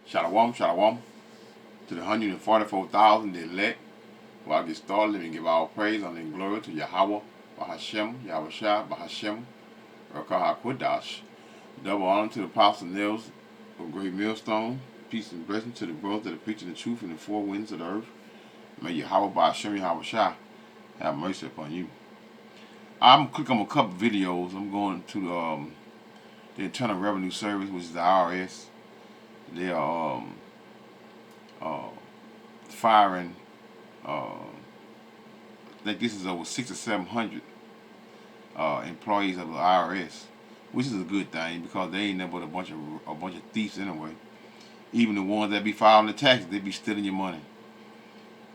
Shalom, shalom to the 144,000 the elect. Before I get started, let me give all praise, honor, and glory to Yahweh, Bahashem, Yahushua, Bahashem, Rakah HaKodash. Double honor to the Apostle Nels of Great Millstone. Peace and blessing to the brothers that are preaching the truth in the four winds of the earth. May Yahweh, Bahashem, Yahushua have mercy upon you. I'm clicking on a couple videos. I'm going to the Internal Revenue Service, which is the IRS. They are firing. I think this is over 600 or 700 employees of the IRS, which is a good thing because they ain't nothing but a bunch of thieves anyway. Even the ones that be filing the taxes, they be stealing your money.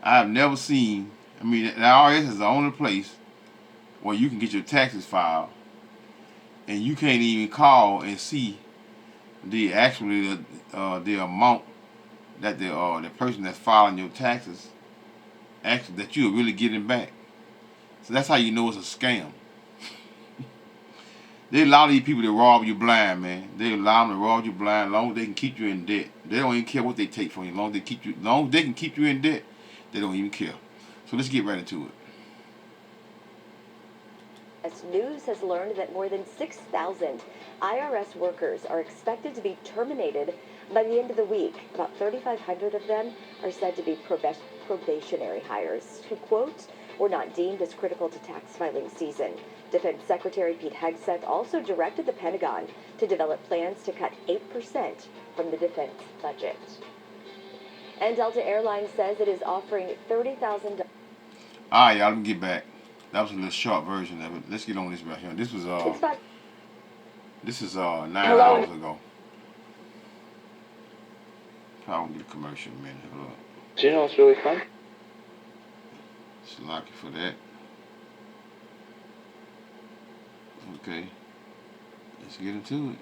I have never seen. I mean, the IRS is the only place where you can get your taxes filed, and you can't even call and see the amount that the person that's filing your taxes actually that you're really getting back. So that's how you know it's a scam. They allow these people to rob you blind, man. They allow them to rob you blind as long as they can keep you in debt. They don't even care what they take from you. As long as they can keep you in debt, they don't even care. So let's get right into it. News has learned that more than 6,000 IRS workers are expected to be terminated by the end of the week. About 3,500 of them are said to be probationary hires who, quote, were not deemed as critical to tax filing season. Defense Secretary Pete Hegseth also directed the Pentagon to develop plans to cut 8% from the defense budget. And Delta Airlines says it is offering $30,000. All right, y'all, let me get back. That was a little short version of it. Let's get on this right here. This is 9 hours ago. Probably get a commercial in a minute. Hold up. Do you know what's really fun? Slack for that. Okay. Let's get into it.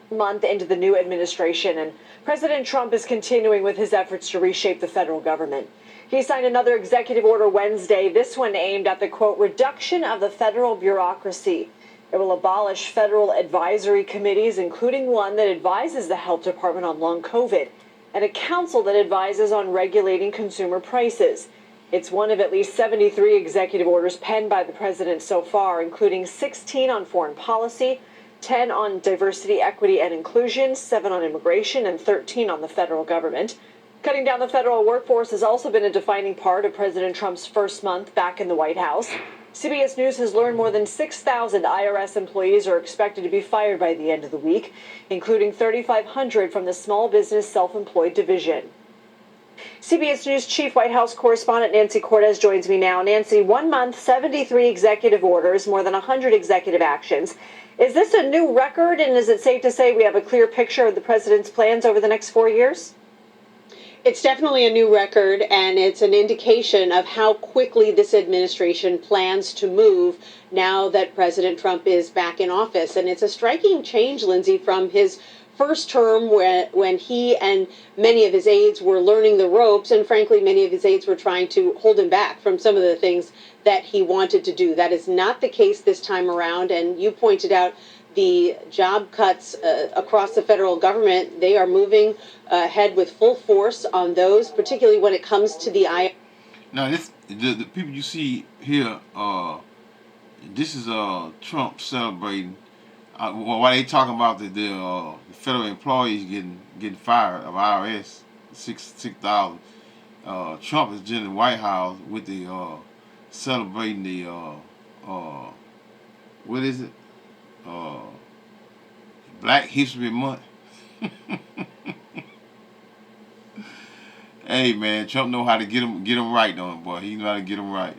Month into the new administration, and President Trump is continuing with his efforts to reshape the federal government. He signed another executive order Wednesday, this one aimed at the, quote, reduction of the federal bureaucracy. It will abolish federal advisory committees, including one that advises the health department on long COVID, and a council that advises on regulating consumer prices. It's one of at least 73 executive orders penned by the president so far, including 16 on foreign policy, 10 on diversity, equity, and inclusion, 7 on immigration, and 13 on the federal government. Cutting down the federal workforce has also been a defining part of President Trump's first month back in the White House. CBS News has learned more than 6,000 IRS employees are expected to be fired by the end of the week, including 3,500 from the Small Business Self-Employed Division. CBS News Chief White House correspondent Nancy Cortez joins me now. Nancy, 1 month, 73 executive orders, more than 100 executive actions. Is this a new record, and is it safe to say we have a clear picture of the president's plans over the next 4 years? It's definitely a new record, and it's an indication of how quickly this administration plans to move now that President Trump is back in office. And it's a striking change, Lindsay, from his first term when he and many of his aides were learning the ropes, and frankly, many of his aides were trying to hold him back from some of the things that he wanted to do. That is not the case this time around, and you pointed out the job cuts across the federal government. They are moving ahead with full force on those, particularly when it comes to the IRS. Now, the people you see here, this is Trump celebrating. While they talking about the federal employees getting fired of IRS, 6,000. Trump is in the White House with the celebrating the what is it? Black History Month. Hey man, Trump know how to get them right on, boy. He know how to get them right.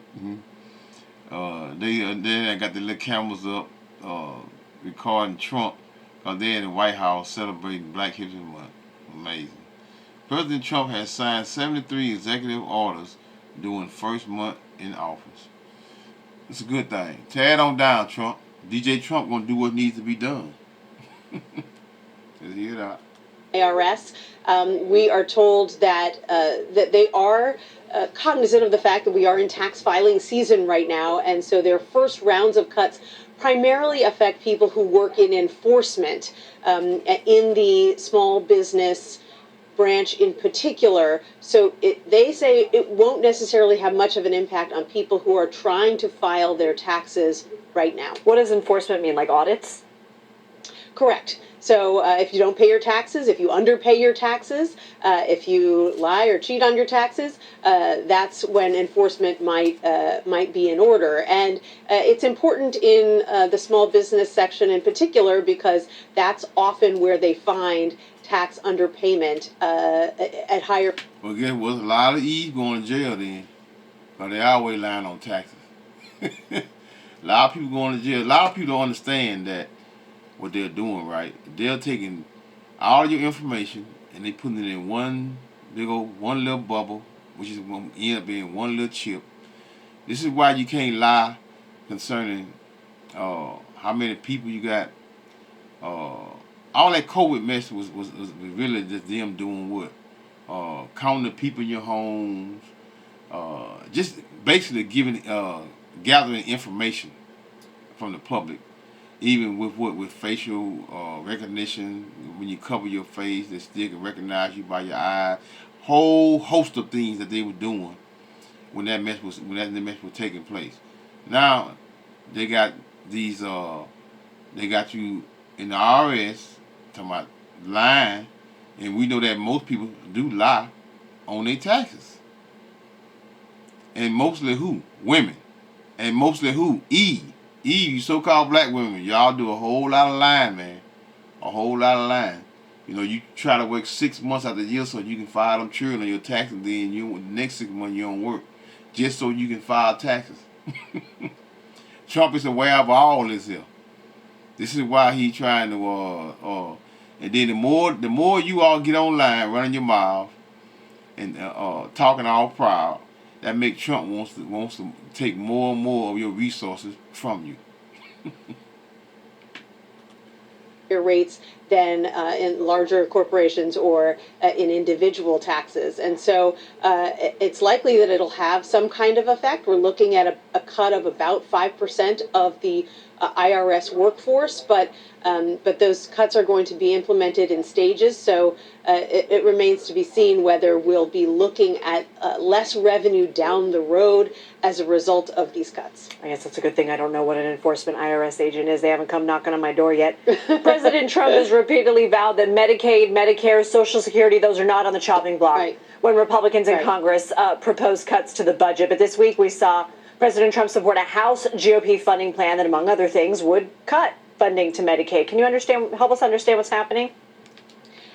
They got the little cameras up recording Trump because they're in the White House celebrating Black History Month. Amazing. President Trump has signed 73 executive orders during first month in office. It's a good thing. Tear it on down, Trump. DJ Trump gonna do what needs to be done. Just hear it out. IRS. We are told that that they are cognizant of the fact that we are in tax filing season right now, and so their first rounds of cuts primarily affect people who work in enforcement in the small business branch in particular. So they say it won't necessarily have much of an impact on people who are trying to file their taxes right now. What does enforcement mean? Like audits? Correct. So if you don't pay your taxes, if you underpay your taxes, if you lie or cheat on your taxes, that's when enforcement might be in order. And it's important in the small business section in particular because that's often where they find tax underpayment at higher. Well, guess what? A lot of E's going to jail then, because they always lying on taxes. A lot of people going to jail. A lot of people don't understand that what they're doing, right? They're taking all your information and they putting it in one little bubble, which is going to end up being one little chip. This is why you can't lie concerning how many people you got. All that COVID mess was really just them doing what? Counting the people in your homes, just basically gathering information from the public. Even with facial recognition, when you cover your face, they still can recognize you by your eyes. Whole host of things that they were doing when that mess was taking place. Now they got these they got you in the IRS talking about lying, and we know that most people do lie on their taxes. And mostly who? Women. And mostly who? Eve, you so-called black women, y'all do a whole lot of lying, man. A whole lot of lying. You know, you try to work 6 months out of the year so you can file them children on your taxes, then the next 6 months you don't work, just so you can file taxes. Trump is aware of all this here. This is why he trying to and then the more you all get online running your mouth and talking all proud, that makes Trump wants to take more and more of your resources from you. Rates than in larger corporations or in individual taxes. And so it's likely that it'll have some kind of effect. We're looking at a cut of about 5% of the IRS workforce, but those cuts are going to be implemented in stages. So it remains to be seen whether we'll be looking at less revenue down the road as a result of these cuts. I guess that's a good thing I don't know what an enforcement IRS agent is. They haven't come knocking on my door yet. President Trump has repeatedly vowed that Medicaid, Medicare, Social Security, those are not on the chopping block Right. when Republicans in Right. Congress proposed cuts to the budget. But this week we saw President Trump support a House GOP funding plan that, among other things, would cut funding to Medicaid. Can you help us understand what's happening?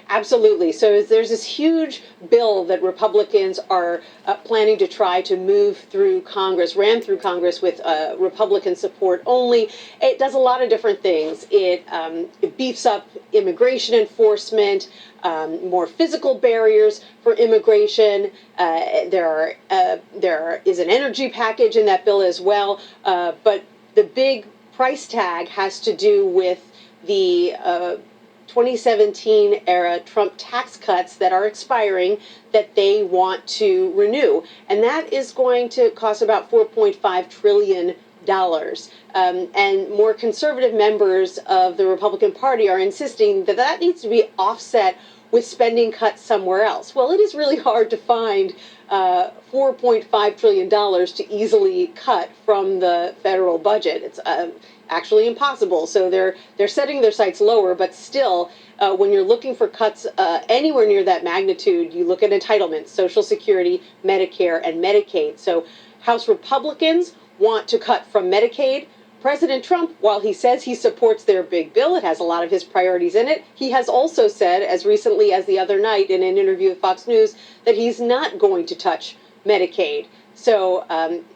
Absolutely. So there's this huge bill that Republicans are planning to try to move through Congress, ran through Congress with Republican support only. It does a lot of different things. It beefs up immigration enforcement, more physical barriers for immigration. There is an energy package in that bill as well. But the big price tag has to do with the 2017 era Trump tax cuts that are expiring that they want to renew. And that is going to cost about $4.5 trillion. And more conservative members of the Republican Party are insisting that that needs to be offset with spending cuts somewhere else. Well, it is really hard to find $4.5 trillion to easily cut from the federal budget. It's actually impossible. So they're setting their sights lower, but still, when you're looking for cuts anywhere near that magnitude, you look at entitlements, Social Security, Medicare, and Medicaid. So House Republicans want to cut from Medicaid. President Trump, while he says he supports their big bill, it has a lot of his priorities in it, he has also said, as recently as the other night in an interview with Fox News, that he's not going to touch Medicaid. So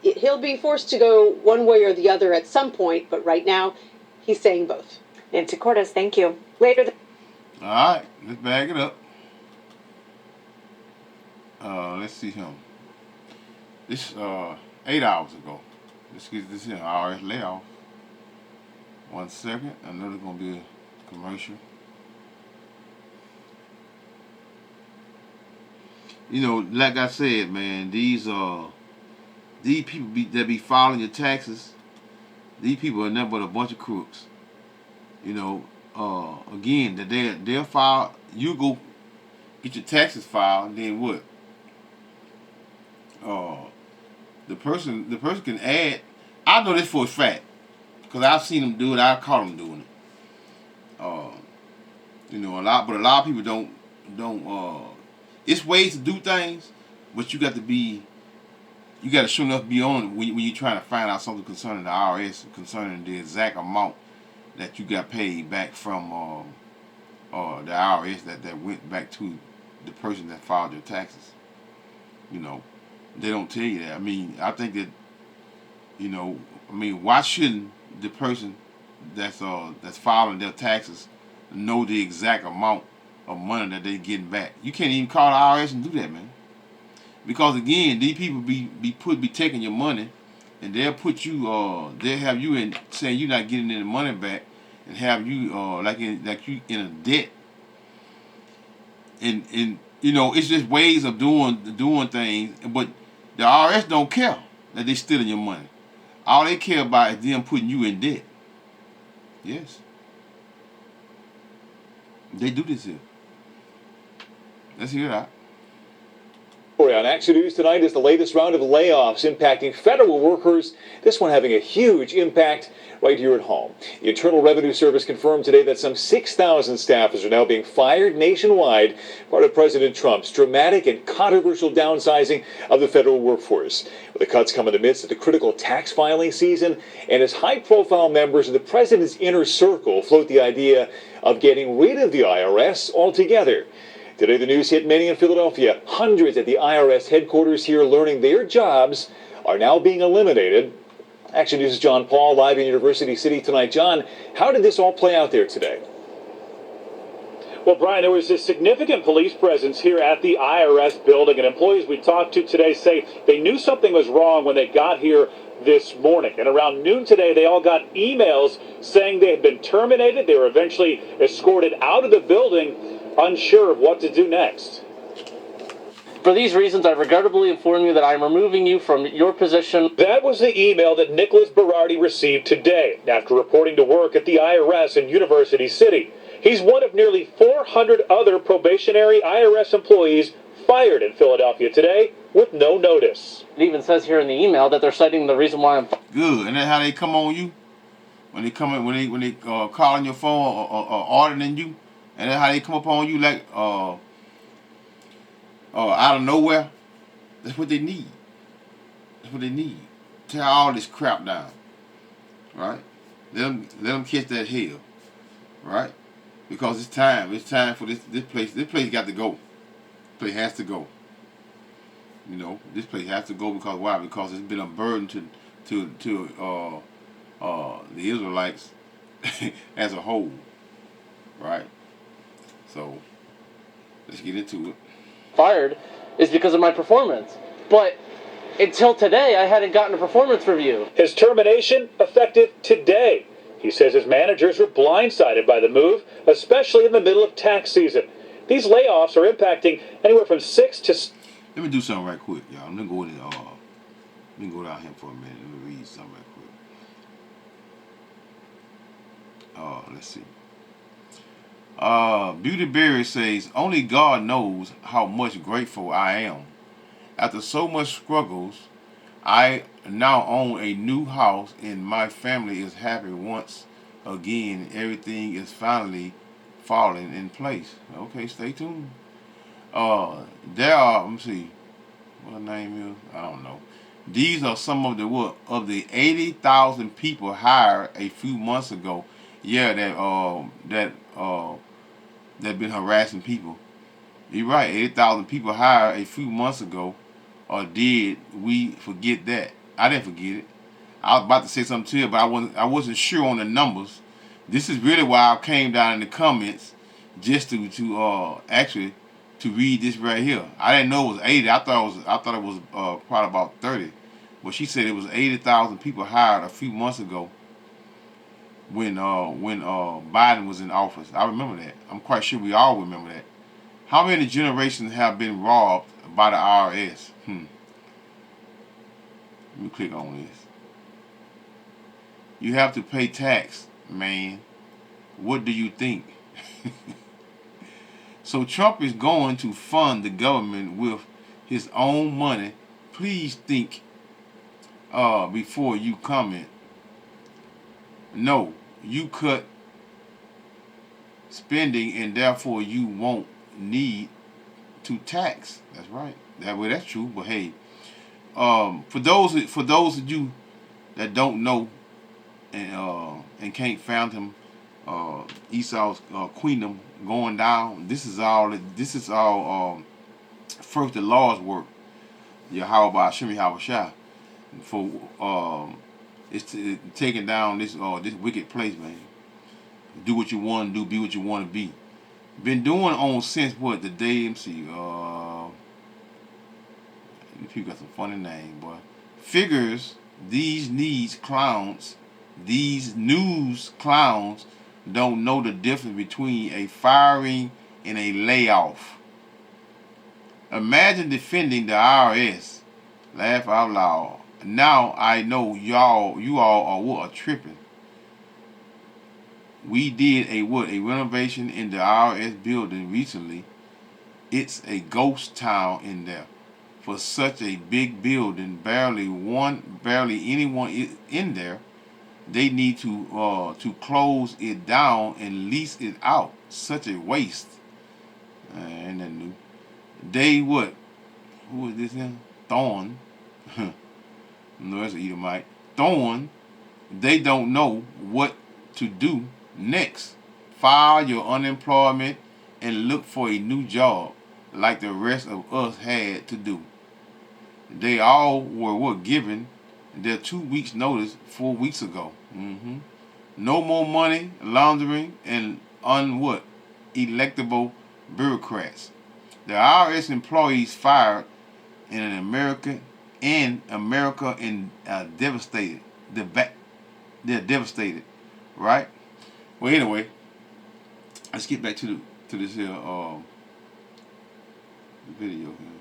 he'll be forced to go one way or the other at some point, but right now he's saying both. Nancy Cordes, thank you. Later. All right, let's bag it up. Let's see him. This 8 hours ago. Let's get this in. IRS layoff. 1 second. I know there's gonna be a commercial. You know, like I said, man, these people that be filing your taxes. These people are nothing but a bunch of crooks. You know, again, that they'll file. You go get your taxes filed, and then what? Uh, the person can add. I know this for a fact because I've seen them do it. I caught them doing it. You know, a lot of people don't. It's ways to do things, but you got to be. You got to sure enough be on it when you're trying to find out something concerning the IRS, concerning the exact amount that you got paid back from the IRS that went back to the person that filed your taxes. You know, they don't tell you that. I mean, I think that, you know, I mean, why shouldn't the person that's filing their taxes know the exact amount of money that they're getting back? You can't even call the IRS and do that, man. Because again, these people be taking your money, and they'll put you they'll have you in saying you're not getting any money back, and have you like you in a debt. And you know, it's just ways of doing things, but the IRS don't care that they stealing your money. All they care about is them putting you in debt. Yes, they do this here. Let's hear it out. On Action News tonight is the latest round of layoffs impacting federal workers, this one having a huge impact right here at home. The Internal Revenue Service confirmed today that some 6,000 staffers are now being fired nationwide, part of President Trump's dramatic and controversial downsizing of the federal workforce. The cuts come in the midst of the critical tax filing season, and as high-profile members of the president's inner circle float the idea of getting rid of the IRS altogether. Today, the news hit many in Philadelphia. Hundreds at the IRS headquarters here learning their jobs are now being eliminated. Action News' John Paul live in University City tonight. John, how did this all play out there today? Well, Brian, there was a significant police presence here at the IRS building, and employees we talked to today say they knew something was wrong when they got here this morning. And around noon today, they all got emails saying they had been terminated. They were eventually escorted out of the building, unsure of what to do next. For these reasons, I regrettably inform you that I am removing you from your position. That was the email that Nicholas Berardi received today after reporting to work at the IRS in University City. He's one of nearly 400 other probationary IRS employees fired in Philadelphia today with no notice. It even says here in the email that they're citing the reason why I'm Good. And that's how they come on you? When they come in, when they calling your phone or ordering you? And that's how they come up on you like out of nowhere? That's what they need. That's what they need. Tear all this crap down. Right? Let them catch that hell. Right? Because it's time. It's time for this place. This place got to go. This place has to go. You know, this place has to go because why? Because it's been a burden to the Israelites as a whole. Right? So let's get into it. fired is because of my performance. But until today, I hadn't gotten a performance review. His termination effective today. He says his managers were blindsided by the move, especially in the middle of tax season. These layoffs are impacting anywhere from 6 to... Let me do something right quick, y'all. Let me go down here for a minute. Let me read something right quick. Let's see. Beauty Berry says, only God knows how much grateful I am. After so much struggles, I now own a new house and my family is happy once again. Everything is finally falling in place. Okay, stay tuned. There are, let me see, what her name is? I don't know. These are some of the 80,000 people hired a few months ago. Yeah, that been harassing people. You're right, 80,000 people hired a few months ago. Or did we forget that? I didn't forget it. I was about to say something to you, but I wasn't sure on the numbers. This is really why I came down in the comments just to actually to read this right here. I didn't know it was 80. I thought it was probably about 30. But she said it was 80,000 people hired a few months ago when Biden was in office. I remember that. I'm quite sure we all remember that. How many generations have been robbed by the IRS. Let me click on this. You have to pay tax, man. What do you think? So Trump is going to fund the government with his own money. Please think before you comment. No, you cut spending and therefore you won't need to tax. That's right. That's true. But hey, for those of you that don't know and can't fathom Esau's queendom going down, this is all first the Lord's work. Yahweh Hashem Yahushua for it's taking down this wicked place, man. Do what you want to do, be what you want to be. Been doing on since what the day MC. These people got some funny names, boy. Figures these news clowns don't know the difference between a firing and a layoff. Imagine defending the IRS. Laugh out loud. Now I know you all are tripping. We did a renovation in the IRS building recently. It's a ghost town in there. For such a big building, barely anyone is in there. They need to close it down and lease it out. Such a waste. Ain't that new? They what? Who is this now? Thorn. No, that's an Edomite. Thorn. They don't know what to do next. File your unemployment and look for a new job like the rest of us had to do. They all were given their 2 weeks notice 4 weeks ago. No more money laundering and electable bureaucrats. The IRS employees fired in America and devastated. They're devastated, right? Well, anyway, let's get back to this here video here.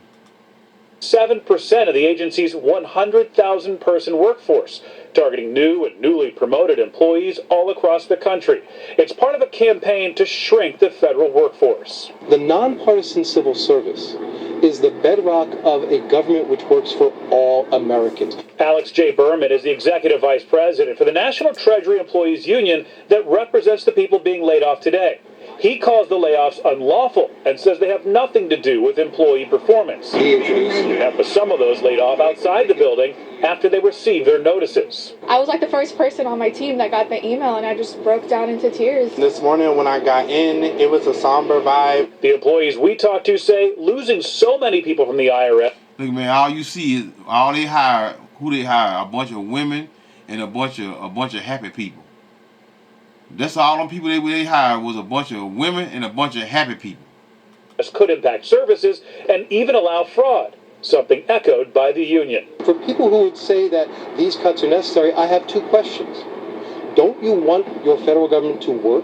7% of the agency's 100,000 person workforce, targeting new and newly promoted employees all across the country. It's part of a campaign to shrink the federal workforce. The nonpartisan civil service is the bedrock of a government which works for all Americans. Alex J. Berman is the executive vice president for the National Treasury Employees Union that represents the people being laid off today. He calls the layoffs unlawful and says they have nothing to do with employee performance. But some of those laid off outside the building after they received their notices. I was like the first person on my team that got the email, and I just broke down into tears. This morning when I got in, it was a somber vibe. The employees we talked to say losing so many people from the IRS. Look, man, all you see is all they hire. Who they hire? A bunch of women and a bunch of happy people. That's all them people they hired was a bunch of women and a bunch of happy people. This could impact services and even allow fraud, something echoed by the union. For people who would say that these cuts are necessary, I have two questions. Don't you want your federal government to work?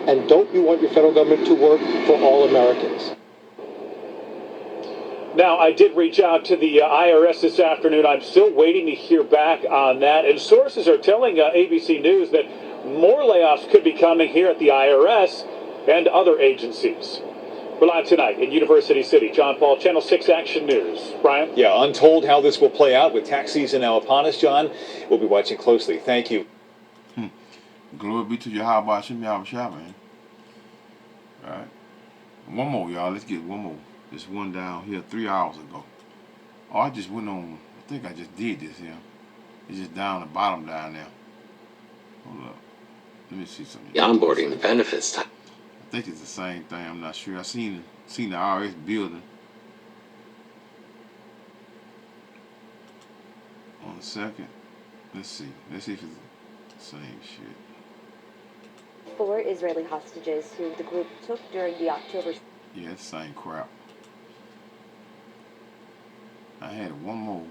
And don't you want your federal government to work for all Americans? Now, I did reach out to the IRS this afternoon. I'm still waiting to hear back on that. And sources are telling ABC News that more layoffs could be coming here at the IRS and other agencies. We're live tonight in University City. John Paul, Channel 6 Action News. Brian? Yeah, untold how this will play out with tax season now upon us, John. We'll be watching closely. Thank you. Glory be to Yahweh Hashem Yahushua, man. All right. One more, y'all. Let's get one more. This one down here 3 hours ago. Oh, I just went on. I think I just did this here. It's just down the bottom down there. Hold up. Let me see something. The onboarding, the benefits. I think it's the same thing. I'm not sure. I seen the IRS building. On a second. Let's see. Let's see if it's the same shit. 4 Israeli hostages who the group took during the October. Yeah, it's the same crap. I had one more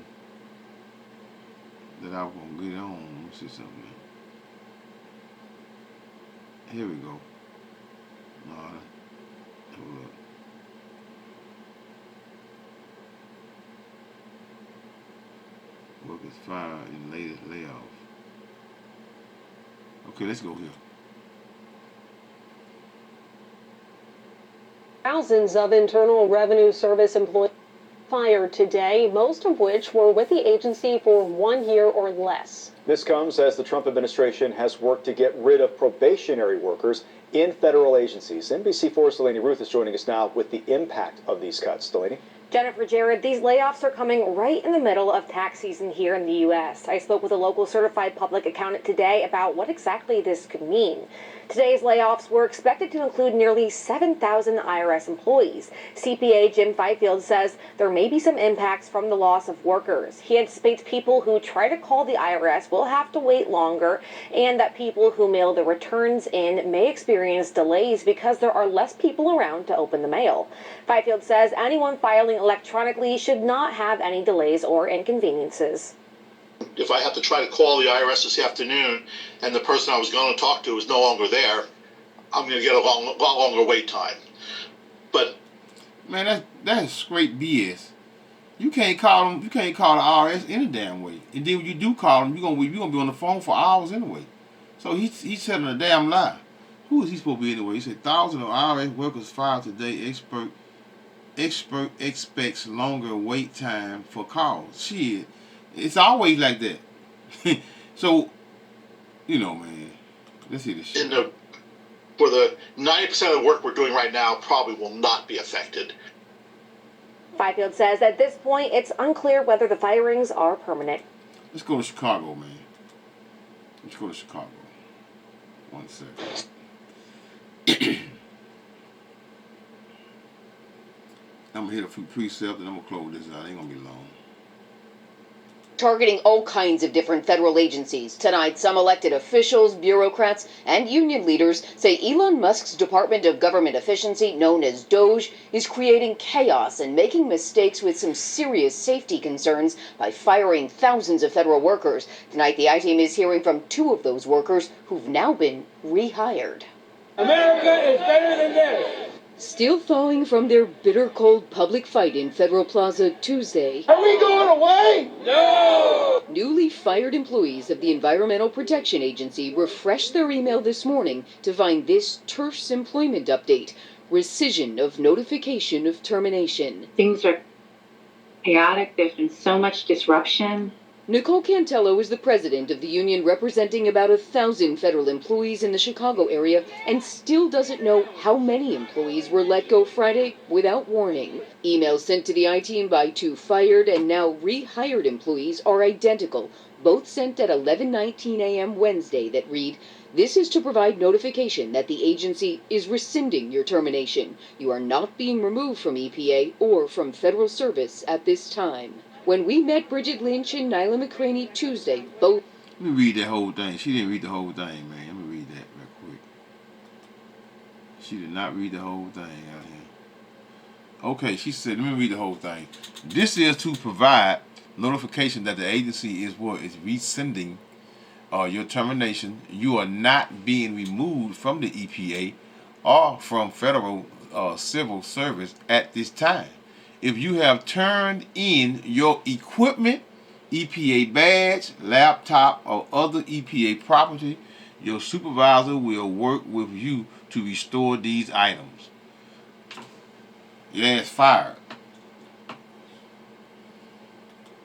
that I was going to get on. Let me see something. Here we go. Hold up. fired in latest layoff. Okay, let's go here. Thousands of Internal Revenue Service employees fired today, most of which were with the agency for 1 year or less. This comes as the Trump administration has worked to get rid of probationary workers in federal agencies. NBC4's Delaney Ruth is joining us now with the impact of these cuts. Delaney? Jennifer Jared, these layoffs are coming right in the middle of tax season here in the U.S. I spoke with a local certified public accountant today about what exactly this could mean. Today's layoffs were expected to include nearly 7,000 IRS employees. CPA Jim Fifield says there may be some impacts from the loss of workers. He anticipates people who try to call the IRS will have to wait longer, and that people who mail their returns in may experience delays because there are less people around to open the mail. Fifield says anyone filing electronically should not have any delays or inconveniences. If I have to try to call the IRS this afternoon and the person I was going to talk to is no longer there, I'm going to get a lot longer wait time. But man, that's straight BS. You can't call them. You can't call the IRS any damn way. And then when you do call them, you're gonna be on the phone for hours anyway. So he's telling a damn lie. Who is he supposed to be anyway? He said thousands of IRS workers fired today. Expert expects longer wait time for calls. Shit. It's always like that. So, you know, man, let's see this shit. For the 90% of the work we're doing right now probably will not be affected. Fifield says at this point it's unclear whether the firings are permanent. Let's go to Chicago, man. Let's go to Chicago. 1 second. I'm going to hit a few precepts and I'm going to close this out. It ain't going to be long. Targeting all kinds of different federal agencies. Tonight, some elected officials, bureaucrats, and union leaders say Elon Musk's Department of Government Efficiency, known as DOGE, is creating chaos and making mistakes with some serious safety concerns by firing thousands of federal workers. Tonight, the I-Team is hearing from 2 of those workers who've now been rehired. America is better than this. Still thawing from their bitter cold public fight in Federal Plaza Tuesday. Are we going away? No! Newly fired employees of the Environmental Protection Agency refreshed their email this morning to find this terse employment update: rescission of notification of termination. Things are chaotic. There's been so much disruption. Nicole Cantello is the president of the union representing about 1,000 federal employees in the Chicago area and still doesn't know how many employees were let go Friday without warning. Emails sent to the I-Team by 2 fired and now rehired employees are identical, both sent at 11:19 a.m. Wednesday that read, "This is to provide notification that the agency is rescinding your termination. You are not being removed from EPA or from federal service at this time." When we met Bridget Lynch and Nyla McCraney Tuesday, both... Let me read that whole thing. She didn't read the whole thing, man. Let me read that real quick. She did not read the whole thing out here. Okay, she said, let me read the whole thing. This is to provide notification that the agency is rescinding your termination. You are not being removed from the EPA or from federal civil service at this time. If you have turned in your equipment, EPA badge, laptop, or other EPA property, your supervisor will work with you to restore these items. Your ass fired.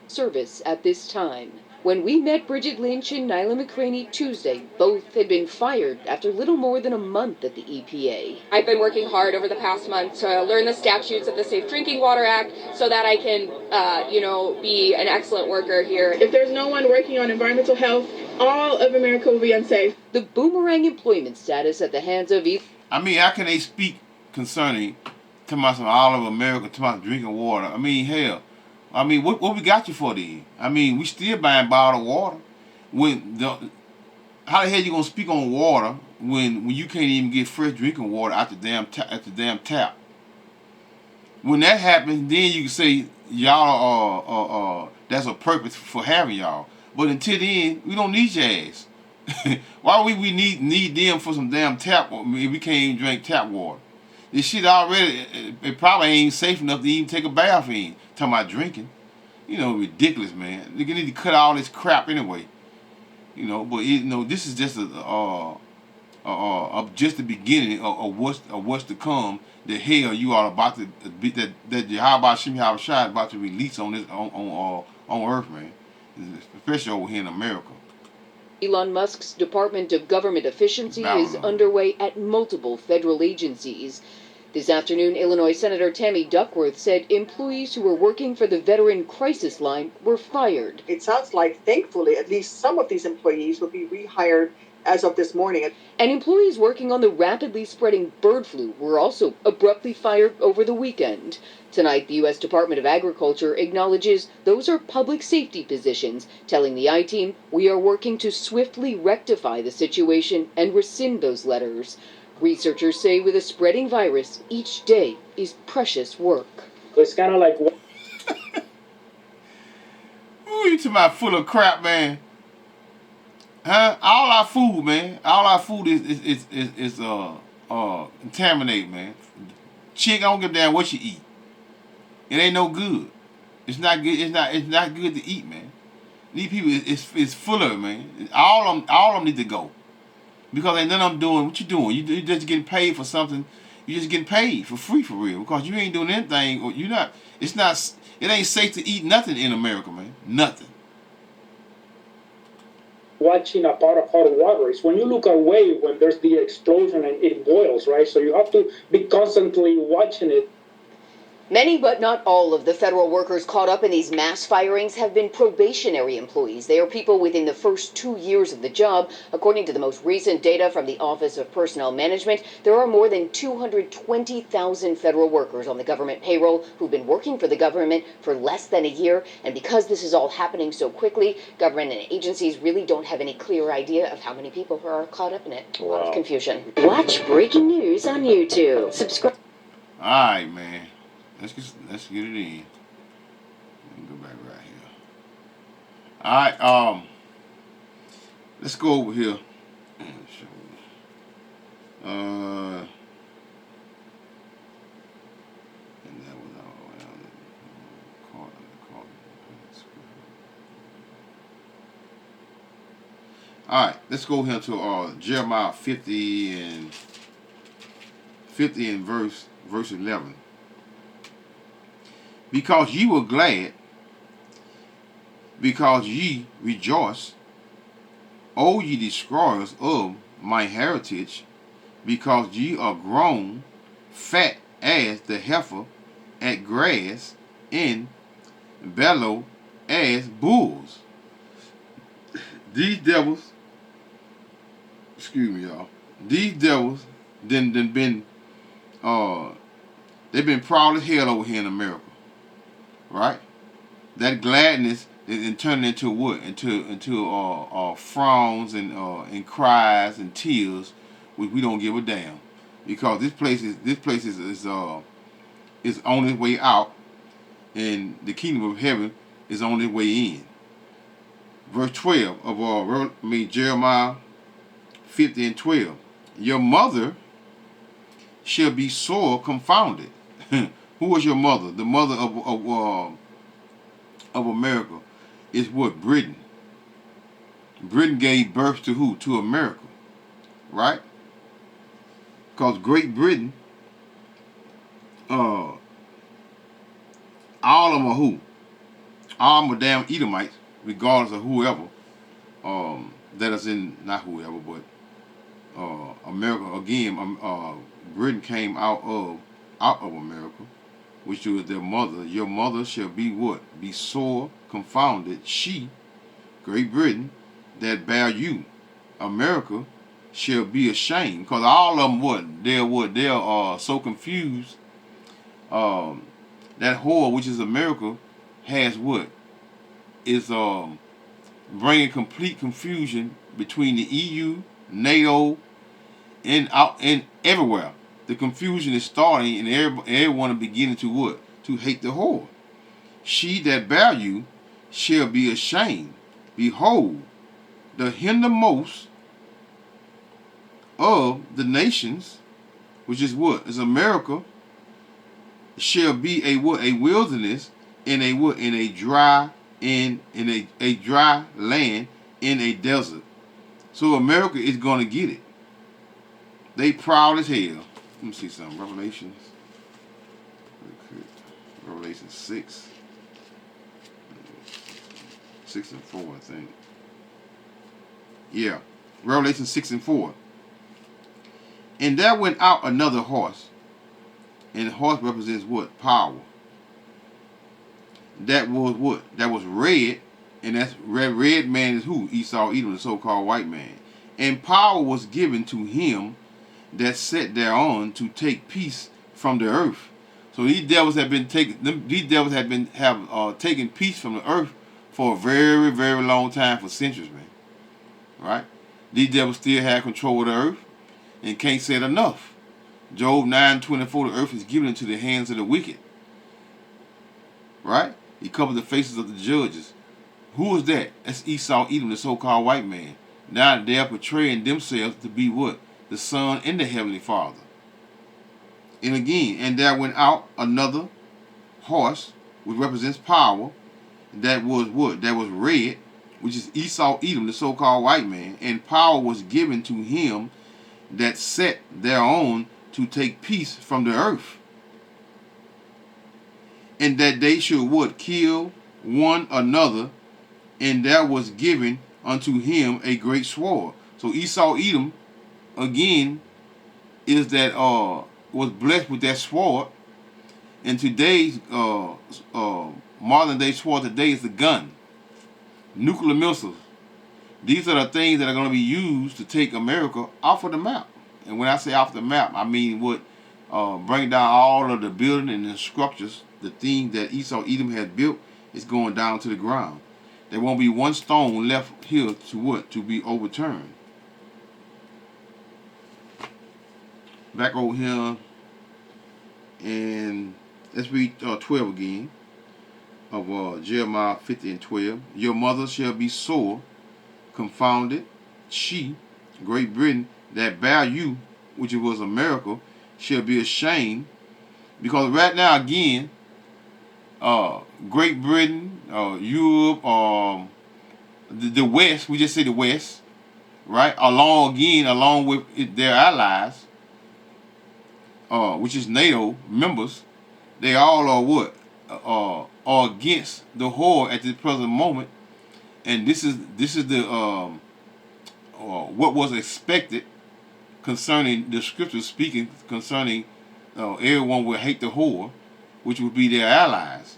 Service at this time. When we met Bridget Lynch and Nyla McCraney Tuesday, both had been fired after little more than a month at the EPA. I've been working hard over the past month to learn the statutes of the Safe Drinking Water Act so that I can, be an excellent worker here. If there's no one working on environmental health, all of America will be unsafe. The boomerang employment status at the hands of... I mean, how can they speak concerning all of America, drinking water? I mean, hell. I mean, what we got you for then? I mean, we still buying bottled water. How the hell you gonna speak on water when you can't even get fresh drinking water out the damn tap? When that happens, then you can say y'all that's a purpose for having y'all. But until then, we don't need your ass. Why would we need them for some damn tap water if we can't even drink tap water? This shit already, it probably ain't safe enough to even take a bath in. Talking about drinking. ridiculous, man. They need to cut all this crap anyway. But this is just just the beginning of what's to come. The hell you are about to be that Yahweh Shem Shai about to release on this on Earth, man, especially over here in America. Elon Musk's Department of Government Efficiency is underway at multiple federal agencies. This afternoon, Illinois Senator Tammy Duckworth said employees who were working for the Veteran Crisis Line were fired. It sounds like, thankfully, at least some of these employees will be rehired as of this morning. And employees working on the rapidly spreading bird flu were also abruptly fired over the weekend. Tonight, the U.S. Department of Agriculture acknowledges those are public safety positions, telling the I-Team, we are working to swiftly rectify the situation and rescind those letters. Researchers say with a spreading virus, each day is precious work. It's kind of like... Ooh, you talking about full of crap, man. Huh? All our food, man. All our food is contaminated, man. Chick, I don't give a damn what you eat. It ain't no good. It's not good. It's not good to eat, man. These people is full of it, man. All of them need to go. Because ain't none of them doing what you doing. You just getting paid for something. You just getting paid for free, for real. Because you ain't doing anything. Or it ain't safe to eat nothing in America, man. Nothing. Watching a pot of hot water is when you look away when there's the explosion and it boils, right? So you have to be constantly watching it. Many, but not all, of the federal workers caught up in these mass firings have been probationary employees. They are people within the first 2 years of the job. According to the most recent data from the Office of Personnel Management, there are more than 220,000 federal workers on the government payroll who've been working for the government for less than a year. And because this is all happening so quickly, government and agencies really don't have any clear idea of how many people are caught up in it. A lot of confusion. Watch breaking news on YouTube. Subscribe. All right, man. Let's get it in. Let me go back right here. All right, let's go over here and show and that was all right, let's go here to Jeremiah 50 and verse 11. Because ye were glad, because ye rejoice, O ye destroyers of my heritage, because ye are grown fat as the heifer at grass, and bellow as bulls. These devils, excuse me, y'all. These devils they've been proud as hell over here in America. Right? That gladness is turning into what? Into frowns and cries and tears, which we don't give a damn, because this place is on its way out, and the kingdom of heaven is on its way in. Verse 12 of Jeremiah 50 and 12. Your mother shall be sore confounded. Who was your mother? The mother of America is what? Britain. Britain gave birth to who? To America. Right? Because Great Britain, all of them are who? All of them are damn Edomites, regardless of whoever that is in, not whoever, but America. Again, Britain came out of America, which was their mother. Your mother shall be what? Be sore confounded. She, Great Britain, that bear you, America, shall be ashamed. Because all of them They're so confused. That whore, which is America, has what? Is bringing complete confusion between the EU, NATO, and everywhere. The confusion is starting, and everyone is beginning to what? To hate the whore. She that bear you shall be ashamed. Behold, the hindermost of the nations, which is what? Is America, shall be a what? A wilderness, in a what? In a dry a dry land in a desert. So America is gonna get it. They proud as hell. Let me see something. Revelation 6. 6 and 4, I think. Yeah. Revelation 6 and 4. And there went out another horse. And the horse represents what? Power. That was what? That was red. And that's red man is who? Esau, Edom, the so-called white man. And power was given to him that sat thereon to take peace from the earth. So these devils have been taking. These devils have taken peace from the earth for a very, very long time, for centuries, man. Right? These devils still have control of the earth and can't say it enough. Job 9:24, the earth is given into the hands of the wicked. Right? He covered the faces of the judges. Who is that? That's Esau, Edom, the so-called white man. Now they are portraying themselves to be what? The Son and the Heavenly Father. And again, and there went out another horse, which represents power, that was what? That was red, which is Esau, Edom, the so-called white man, and power was given to him that sat thereon to take peace from the earth. And that they should what? Kill one another, and there was given unto him a great sword. So Esau, Edom, again, is that was blessed with that sword. And today's modern day sword today is the gun. Nuclear missiles. These are the things that are going to be used to take America off of the map. And when I say off the map, I mean what? Bring down all of the building and the structures. The thing that Esau, Edom had built is going down to the ground. There won't be one stone left here to what? To be overturned. Back over here, and let's read 12 again of Jeremiah 50 and 12. Your mother shall be sore, confounded. She, Great Britain, that bare you, which it was America, shall be ashamed. Because right now, again, Great Britain, Europe, the West, we just say the West, right? Along with their allies, which is NATO members, they all are what? Are against the whore at this present moment, and this is the what was expected concerning the scriptures speaking concerning everyone will hate the whore, which would be their allies,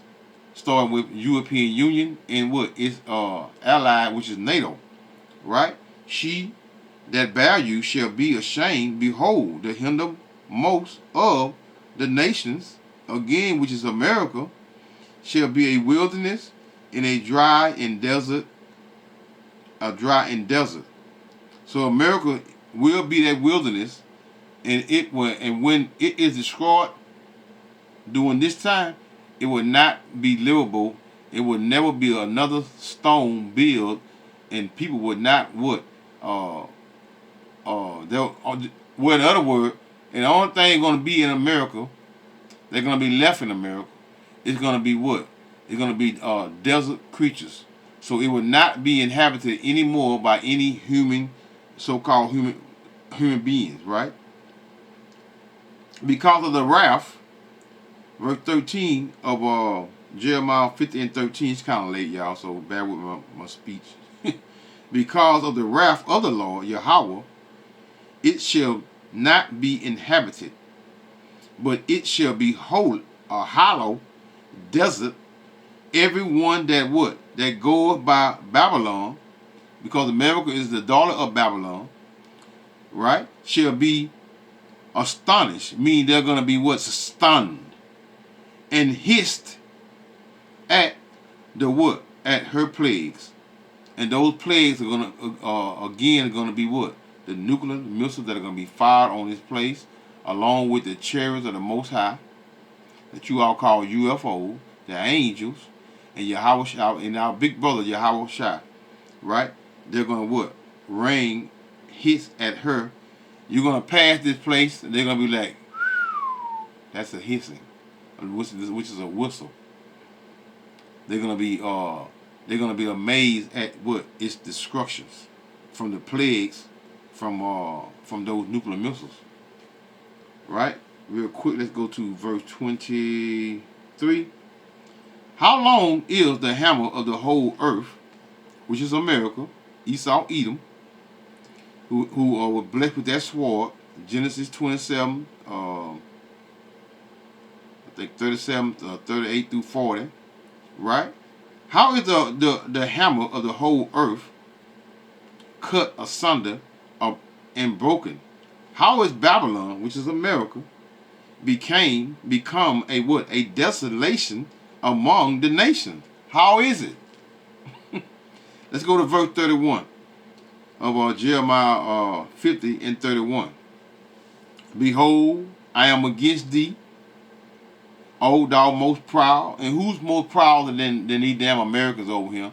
starting with European Union and what is ally, which is NATO, right? She that bear you shall be ashamed. Behold, the hindermost of the nations, again, which is America, shall be a wilderness in a dry and desert. So America will be that wilderness, and when it is destroyed during this time, it will not be livable. It will never be another stone built, and people would not would well, in other words, and the only thing going to be in America, they're going to be left in America, is going to be what? It's going to be desert creatures. So it will not be inhabited anymore by any human, so-called human beings, right? Because of the wrath, verse 13 of Jeremiah 50 and 13, it's kind of late, y'all, so bear with my speech. Because of the wrath of the Lord, Yahweh, it shall not be inhabited, but it shall be hollow desert. Everyone that would, that goeth by Babylon, because America is the daughter of Babylon, right, shall be astonished, meaning they're going to be what's stunned, and hissed at the what? At her plagues. And those plagues are going to, again, going to be what? The nuclear missiles that are going to be fired on this place, along with the chariots of the Most High, that you all call UFOs, the angels, and Yahweh Shah, and our big brother Yahweh Shah, right? They're going to what? Rain, hiss at her. You're going to pass this place, and they're going to be like, that's a hissing, which is a whistle. they're gonna be amazed at what its destructions from the plagues from those nuclear missiles. Right? Real quick, let's go to verse 23. How long is the hammer of the whole earth, which is America, Esau, Edom, who were blessed with that sword, Genesis 27, I think 37, 38 through 40, right? How is the hammer of the whole earth cut asunder and broken? How is Babylon, which is America, become a what? A desolation among the nations? How is it? Let's go to verse 31 of Jeremiah 50 and 31. Behold, I am against thee, O thou most proud. And who's most proud than these damn Americans over here?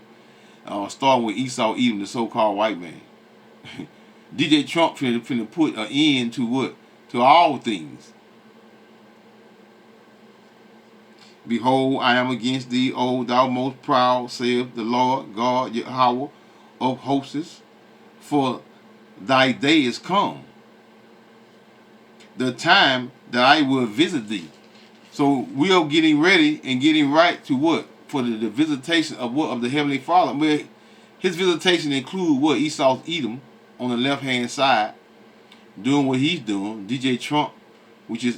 Starting with Esau Edom, the so-called white man. DJ Trump finna put an end to what? To all things. Behold, I am against thee, O thou most proud, saith the Lord God Yahweh of hosts, for thy day is come, the time that I will visit thee. So we are getting ready and getting right to what? For the visitation of what? Of the Heavenly Father. Where his visitation include what? Esau's Edom on the left hand side, doing what he's doing. DJ Trump, which is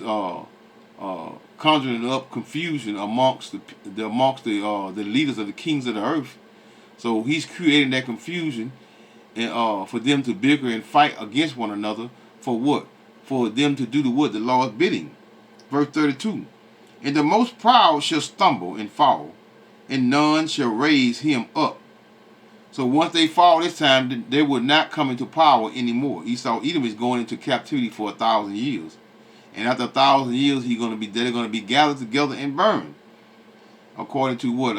conjuring up confusion amongst the leaders of the kings of the earth. So he's creating that confusion and for them to bicker and fight against one another for what? For them to do the what? The Lord's bidding. Verse 32. And the most proud shall stumble and fall, and none shall raise him up. So once they fall this time, they will not come into power anymore. Esau Edom is going into captivity for 1,000 years. And after 1,000 years, they're going to be gathered together and burned. According to what?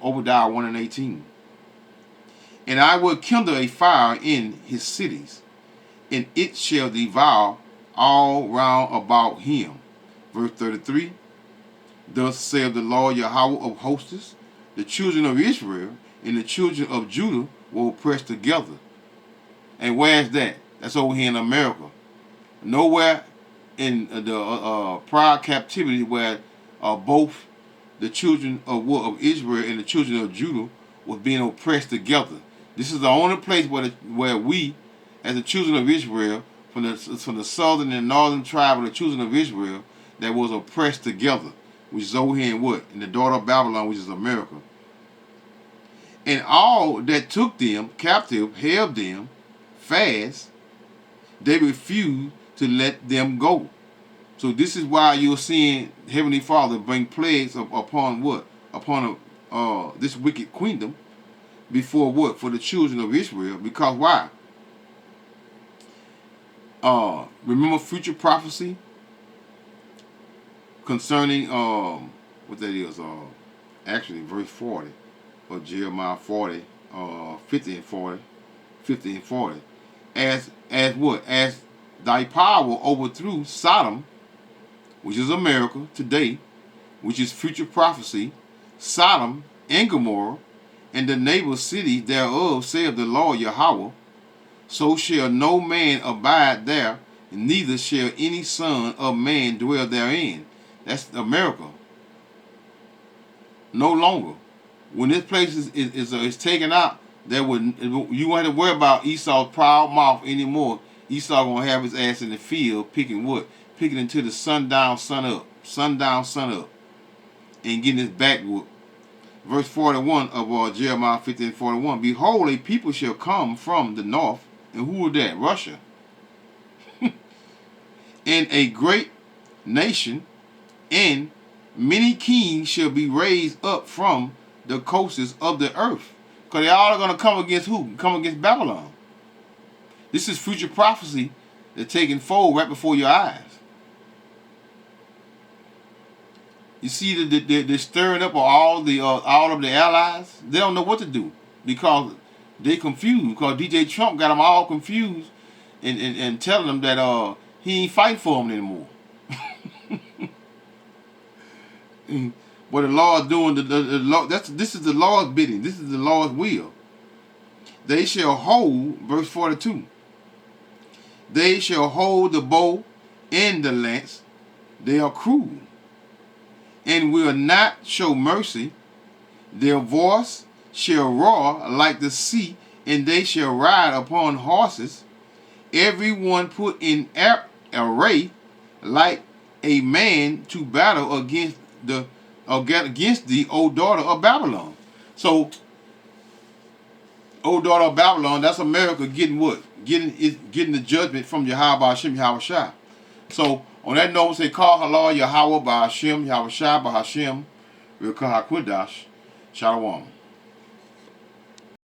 Obadiah 1 and 18. And I will kindle a fire in his cities, and it shall devour all round about him. Verse 33. Thus saith the Lord Yahweh of hosts, the children of Israel and the children of Judah will press together. And where's that? That's over here in America. Nowhere in the prior captivity where both the children of Israel and the children of Judah was being oppressed together. This is the only place where we, as the children of Israel, from the southern and northern tribe of the children of Israel, that was oppressed together, which is over here in what? In the daughter of Babylon, which is America. And all that took them captive held them fast. They refused to let them go. So this is why you're seeing Heavenly Father bring plagues upon what? Upon this wicked kingdom before what? For the children of Israel. Because why? Remember future prophecy concerning what that is? Actually, verse 40 of Jeremiah 40, 50 and 40, 50 and 40. As what? As thy power overthrew Sodom, which is America today, which is future prophecy, Sodom and Gomorrah, and the neighbor city thereof, saith the Lord Yahweh, so shall no man abide there, neither shall any son of man dwell therein. That's America. No longer. When this place is taken out, you won't have to worry about Esau's proud mouth anymore. Esau gonna have his ass in the field picking wood, picking until the sundown, sun up, and getting his back whooped. Verse 41 of Jeremiah 50 and 41. Behold, a people shall come from the north, and who is that? Russia. And a great nation, and many kings shall be raised up from the coasts of the earth. Because they all are going to come against who? Come against Babylon. This is future prophecy that's taking fold right before your eyes. You see the stirring up of all of the allies. They don't know what to do because they confused. Because DJ Trump got them all confused and telling them that he ain't fighting for them anymore. What the Lord doing, the law, this is the Lord's bidding. This is the Lord's will. They shall hold, verse 42. They shall hold the bow and the lance. They are cruel, and will not show mercy. Their voice shall roar like the sea, and they shall ride upon horses. Every one put in array like a man to battle against the O daughter of Babylon. So, O daughter of Babylon, that's America getting what? Getting the judgment from Yahweh Hashem Yahweh Shai. So, on that note, say, call halal Yahweh by Hashem Yahweh Shai by Hashem Rekah HaKodesh. Shalom.